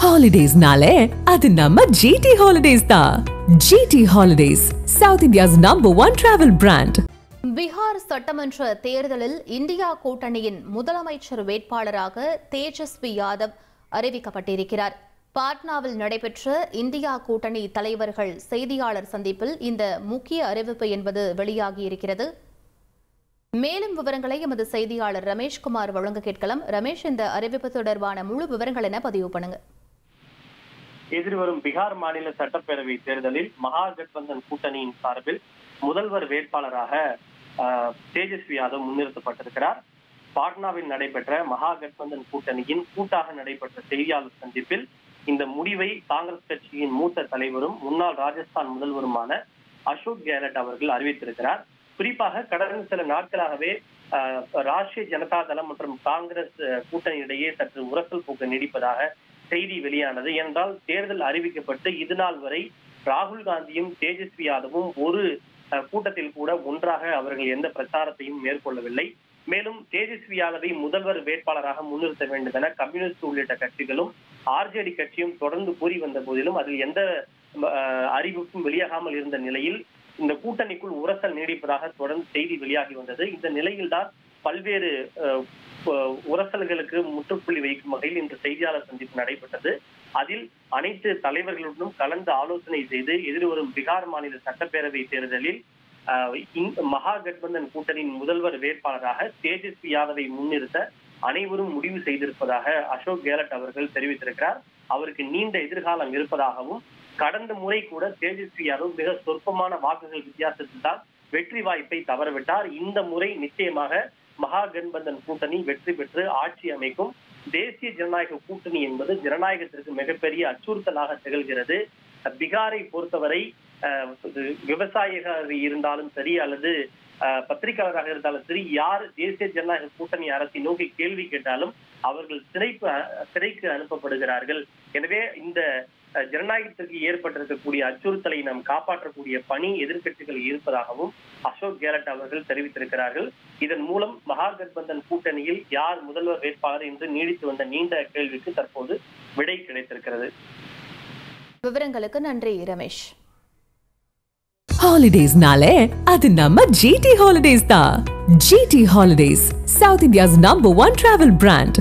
Holidays-nale, adu namma GT Holidays da. GT Holidays, South India's #1 travel brand. Bihar சட்டமன்ற தேர்தலில் India கூட்டணியின் முதலமைச்சர் வேட்பாளராக தேஜஸ்வி யாதவ் அறிவிக்கப்பட்டிருக்கிறார். பாட்னாவில் நடைபெற்ற இந்தியா கூட்டணி தலைவர்கள் செய்தியாளர் சந்திப்பில் இந்த முக்கிய அறிவிப்பு என்பது வெளியாகியிருக்கிறது. மேலும் விவரங்களை எமது செய்தியாளர் ரமேஷ்குமார் வழங்க கேட்கலாம். ரமேஷ், இந்த அறிவிப்பு தொடர்பான முழு விவரங்கள் என பதிவு பண்ணுங்க. எதிர்வரும் பீகார் மாநில சட்டப்பேரவை தேர்தலில் மகாகட்பந்தன் கூட்டணியின் சார்பில் முதல்வர் வேட்பாளராக தேஜஸ்வி யாதவ் முன்னிறுத்தப்பட்டிருக்கிறார். பாட்னாவில் நடைபெற்ற மகாகட்பந்தன் கூட்டணியின் கூட்டாக நடைபெற்ற செய்தியாளர் சந்திப்பில் இந்த முடிவை காங்கிரஸ் கட்சியின் மூத்த தலைவரும் முன்னாள் ராஜஸ்தான் முதல்வருமான அசோக் கெலோட் அவர்கள் அறிவித்திருக்கிறார். குறிப்பாக கடந்த சில நாட்களாகவே ராஷ்டிரிய ஜனதா தளம் மற்றும் காங்கிரஸ் கூட்டணியிடையே சற்று உரசல் போக்கு நீடிப்பதாக செய்தி வெளியானது. என்றால் தேர்தல் அறிவிக்கப்பட்டு இதுநாள் வரை ராகுல் காந்தியும் தேஜஸ்வி யாதவும் ஒரு கூட்டத்தில் கூட ஒன்றாக அவர்கள் எந்த பிரச்சாரத்தையும் மேற்கொள்ளவில்லை. மேலும் தேஜஸ்வி யாதவை முதல்வர் வேட்பாளராக முன்னிறுத்த வேண்டும் என கம்யூனிஸ்ட் உள்ளிட்ட கட்சிகளும் ஆர்ஜேடி கட்சியும் தொடர்ந்து கூறி வந்த போதிலும் அதில் எந்த அறிவிப்பும் வெளியாகாமல் இருந்த நிலையில் இந்த கூட்டணிக்குள் உரசல் நீடிப்பதாக தொடர்ந்து செய்தி வெளியாகி வந்தது. இந்த நிலையில்தான் பல்வேறு உரசல்களுக்கு முற்றுப்புள்ளி வைக்கும் வகையில் இன்று செய்தியாளர் சந்திப்பு நடைபெற்றது. அதில் அனைத்து தலைவர்களுடனும் கலந்து ஆலோசனை செய்து எதிர்வரும் பீகார் மாநில சட்டப்பேரவை தேர்தலில் மகாகட்பந்தன் கூட்டணியின் முதல்வர் வேட்பாளராக தேஜஸ்வி யாதவை முன்னிறுத்த அனைவரும் முடிவு செய்திருப்பதாக அசோக் கெலோட் அவர்கள் தெரிவித்திருக்கிறார். அவருக்கு நீண்ட எதிர்காலம் இருப்பதாகவும் கடந்த முறை கூட தேஜஸ்வி யாதவ் மிக சொற்பமான வாக்குகள் வித்தியாசத்தில் தான் வெற்றி வாய்ப்பை தவறவிட்டார். இந்த முறை நிச்சயமாக மகாகட்பந்தன் கூட்டணி வெற்றி பெற்று ஆட்சி அமைக்கும். தேசிய ஜனநாயக கூட்டணி என்பது ஜனநாயகத்திற்கு மிகப்பெரிய அச்சுறுத்தலாக திகழ்கிறது. பீகாரை பொறுத்தவரை விவசாயிகளாக இருந்தாலும் சரி அல்லது பத்திரிகையாளராக இருந்தாலும் சரி, யார் தேசிய ஜனநாயக கூட்டணி அரசை நோக்கி கேள்வி கேட்டாலும் அவர்கள் சிறைக்கு அனுப்பப்படுகிறார்கள். எனவே இந்த ஜனநாயகத்திற்கு ஏற்பட்டிருக்கக்கூடிய அச்சுறுத்தலை நாம் காப்பாற்றக்கூடிய பணி எதிர்கட்சிகள் இருப்பதாகவும் அசோக் கெலோட் அவர்கள் தெரிவித்திருக்கிறார்கள். இதன் மூலம் மகாகட்பந்தன் கூட்டணியில் யார் முதல்வர் வேட்பாளர் என்று நீடித்து வந்த நீண்ட கேள்விக்கு தற்போது விடை கிடைத்திருக்கிறது. விவரங்களுக்கு நன்றி Ramesh. Holidays-nale, adu namma GT Holidays da. GT Holidays, South India's #1 travel brand.